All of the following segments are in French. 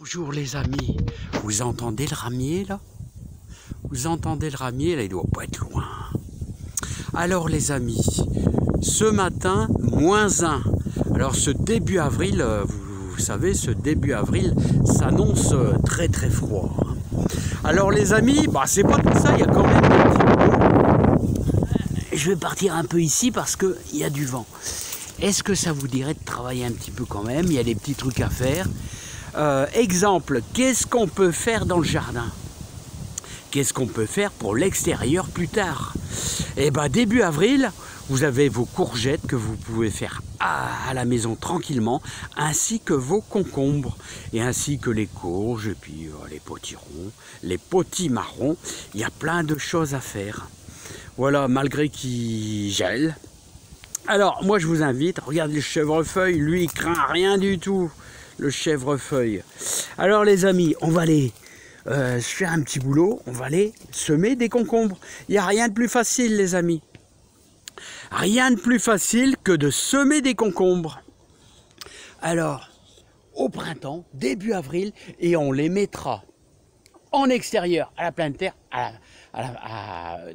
Bonjour les amis, vous entendez le ramier là? Vous entendez le ramier là? Il doit pas être loin. Alors les amis, ce matin, -1. Alors ce début avril, vous savez, ce début avril s'annonce très très froid. Alors les amis, bah, c'est pas tout ça, il y a quand même un petit peu. Je vais partir un peu ici parce qu'il y a du vent. Est-ce que ça vous dirait de travailler un petit peu quand même? Il y a des petits trucs à faire. Exemple, qu'est-ce qu'on peut faire dans le jardin? Qu'est-ce qu'on peut faire pour l'extérieur plus tard? Eh bien, début avril, vous avez vos courgettes que vous pouvez faire à la maison tranquillement, ainsi que vos concombres, et ainsi que les courges, et puis les potirons, les potimarrons. Il y a plein de choses à faire. Voilà, malgré qu'il gèle. Alors, moi je vous invite, regardez le chèvrefeuille, lui il craint rien du tout, le chèvrefeuille. Alors les amis, on va aller se faire un petit boulot, on va aller semer des concombres. Il n'y a rien de plus facile les amis. Rien de plus facile que de semer des concombres. Alors, au printemps, début avril, et on les mettra en extérieur, à la pleine terre,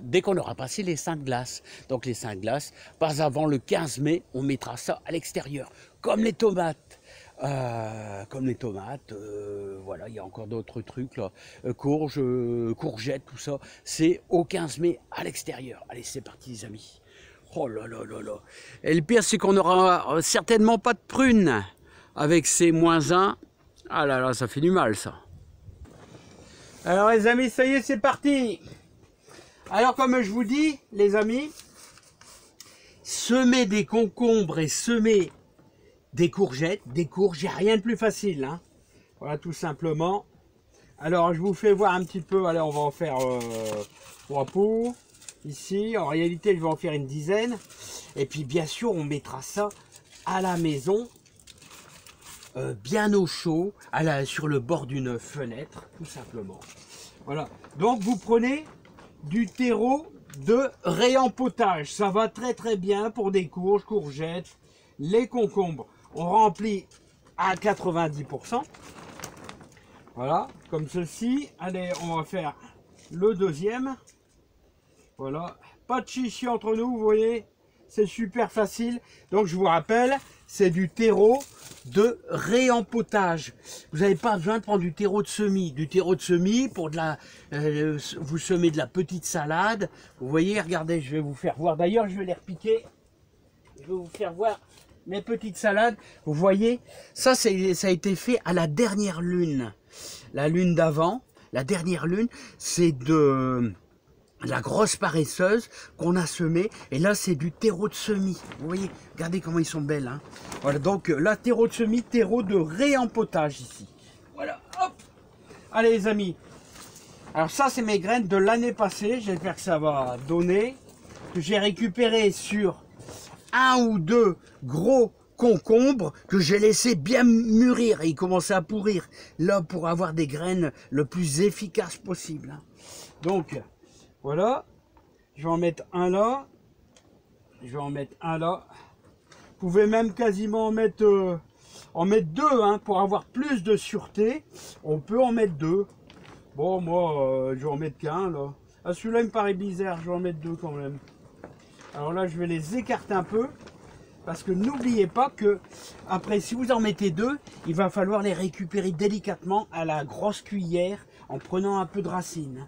dès qu'on aura passé les seins de glace. Donc les seins de glace, pas avant le 15 mai, on mettra ça à l'extérieur, comme les tomates. Voilà, il y a encore d'autres trucs là, courges, courgettes, tout ça, c'est au 15 mai à l'extérieur. Allez, c'est parti les amis. Oh là là là là. Et le pire, c'est qu'on n'aura certainement pas de prunes avec ces -1. Ah là là, ça fait du mal ça. Alors les amis, ça y est, c'est parti. Alors comme je vous dis, les amis, semer des concombres et semer des courgettes, des courges, il n'y a rien de plus facile. Hein. Voilà, tout simplement. Alors je vous fais voir un petit peu, allez, on va en faire 3 pots, ici. En réalité, je vais en faire une dizaine. Et puis bien sûr, on mettra ça à la maison, bien au chaud, sur le bord d'une fenêtre, tout simplement. Voilà, donc vous prenez du terreau de réempotage. Ça va très très bien pour des courges, courgettes, les concombres. On remplit à 90%. Voilà, comme ceci. Allez, on va faire le deuxième. Voilà, pas de chichi entre nous, vous voyez. C'est super facile. Donc je vous rappelle, c'est du terreau de réempotage. Vous n'avez pas besoin de prendre du terreau de semis. Du terreau de semis pour de la, vous semez de la petite salade. Vous voyez, regardez, je vais vous faire voir. D'ailleurs, je vais les repiquer. Je vais vous faire voir mes petites salades. Vous voyez, ça a été fait à la dernière lune. La lune d'avant, la dernière lune, c'est de la grosse paresseuse qu'on a semée, et là c'est du terreau de semis. Vous voyez, regardez comment ils sont belles. Hein. Voilà, donc là, terreau de semis, terreau de réempotage ici. Voilà, hop. Allez les amis. Alors ça, c'est mes graines de l'année passée. J'espère que ça va donner. Que j'ai récupéré sur 1 ou 2 gros concombres que j'ai laissé bien mûrir, et ils commençaient à pourrir. Là, pour avoir des graines le plus efficaces possible. Hein. Donc, voilà, je vais en mettre un là, je vais en mettre un là. Vous pouvez même quasiment en mettre 2, hein, pour avoir plus de sûreté. On peut en mettre 2. Bon, moi, je vais en mettre qu'un là. Ah, celui-là, il me paraît bizarre, je vais en mettre 2 quand même. Alors là, je vais les écarter un peu. Parce que n'oubliez pas que, après, si vous en mettez 2, il va falloir les récupérer délicatement à la grosse cuillère en prenant un peu de racine.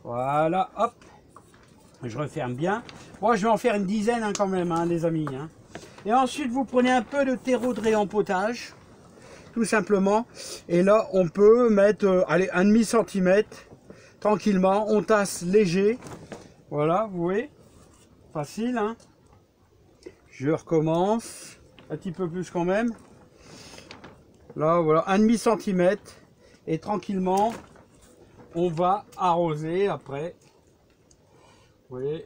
Voilà, hop, je referme bien. Moi, je vais en faire une dizaine hein, quand même, hein, les amis. Hein. Et ensuite, vous prenez un peu de terreau de réempotage, tout simplement. Et là, on peut mettre, allez, 1,5 cm, tranquillement. On tasse léger. Voilà, vous voyez, facile. Hein. Je recommence, un petit peu plus quand même. Là, voilà, 1,5 cm. Et tranquillement, on va arroser après. Vous voyez,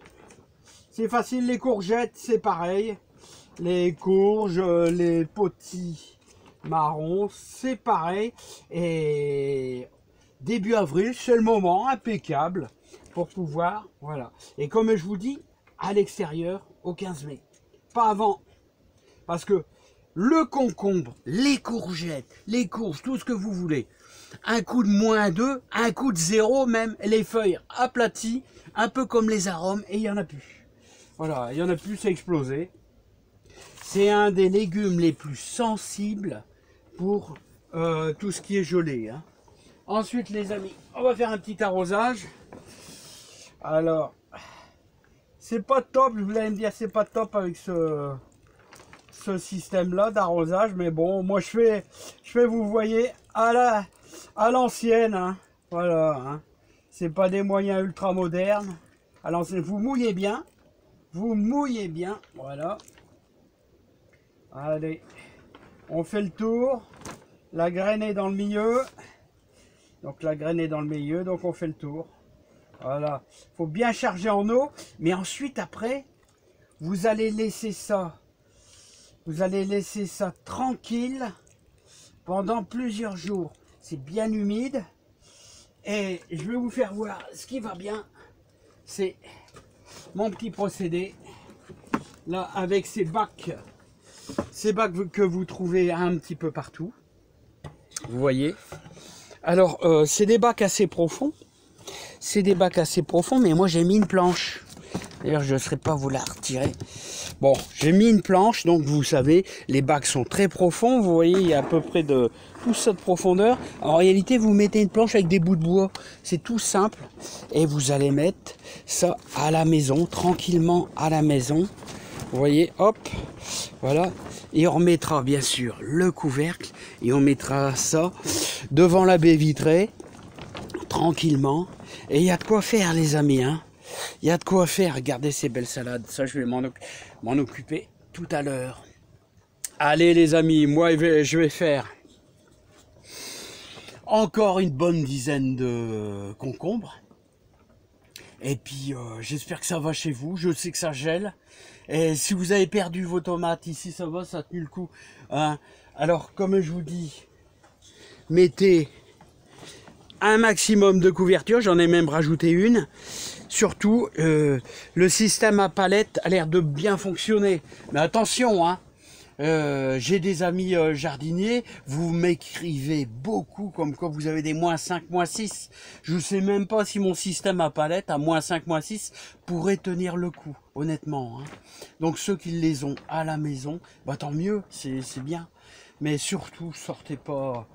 c'est facile. Les courgettes, c'est pareil. Les courges, les potimarrons, c'est pareil. Et début avril, c'est le moment impeccable pour pouvoir, voilà. Et comme je vous dis, à l'extérieur, au 15 mai. Pas avant. Parce que le concombre, les courgettes, les courges, tout ce que vous voulez, un coup de -2, un coup de 0 même, les feuilles aplaties, un peu comme les arômes, et il n'y en a plus. Voilà, il n'y en a plus, c'est explosé. C'est un des légumes les plus sensibles pour tout ce qui est gelé. Hein. Ensuite, les amis, on va faire un petit arrosage. Alors, c'est pas top, vous allez me dire, c'est pas top avec ce système-là d'arrosage, mais bon, moi je fais, vous voyez, à l'ancienne, hein. Voilà, hein. C'est pas des moyens ultra modernes. À l'ancienne, vous mouillez bien, voilà. Allez, on fait le tour. La graine est dans le milieu. Donc la graine est dans le milieu, donc on fait le tour. Voilà. Faut bien charger en eau. Mais ensuite, après, vous allez laisser ça. Vous allez laisser ça tranquille pendant plusieurs jours. C'est bien humide. Et je vais vous faire voir ce qui va bien. C'est mon petit procédé. Là, avec ces bacs que vous trouvez un petit peu partout. Vous voyez. Alors, c'est des bacs assez profonds. C'est des bacs assez profonds, mais moi j'ai mis une planche. D'ailleurs, je ne saurais pas vous la retirer. Bon, j'ai mis une planche, donc vous savez, les bacs sont très profonds. Vous voyez, il y a à peu près de tout ça de profondeur. En réalité, vous mettez une planche avec des bouts de bois. C'est tout simple. Et vous allez mettre ça à la maison, tranquillement à la maison. Vous voyez, hop, voilà. Et on remettra bien sûr le couvercle. Et on mettra ça devant la baie vitrée, tranquillement. Et il y a de quoi faire, les amis, hein. Il y a de quoi faire. Regardez ces belles salades. Ça, je vais m'en occuper tout à l'heure. Allez, les amis, moi, je vais faire encore une bonne dizaine de concombres. Et puis, j'espère que ça va chez vous. Je sais que ça gèle. Et si vous avez perdu vos tomates ici, ça va, ça a tenu le coup. Hein. Alors, comme je vous dis, mettez un maximum de couverture. J'en ai même rajouté une. Surtout, le système à palette a l'air de bien fonctionner. Mais attention, hein, j'ai des amis jardiniers, vous m'écrivez beaucoup comme quoi vous avez des -5, -6. Je ne sais même pas si mon système à palette à -5, -6 pourrait tenir le coup, honnêtement. Hein. Donc ceux qui les ont à la maison, bah, tant mieux, c'est bien. Mais surtout, sortez pas...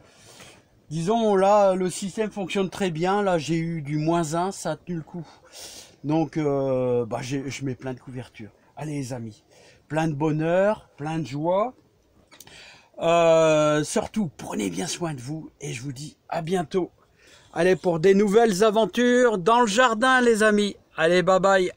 Disons, là, le système fonctionne très bien. Là, j'ai eu du -1, ça a tenu le coup. Donc, bah, je mets plein de couvertures. Allez, les amis, plein de bonheur, plein de joie. Surtout, prenez bien soin de vous. Et je vous dis à bientôt. Allez, pour des nouvelles aventures dans le jardin, les amis. Allez, bye bye.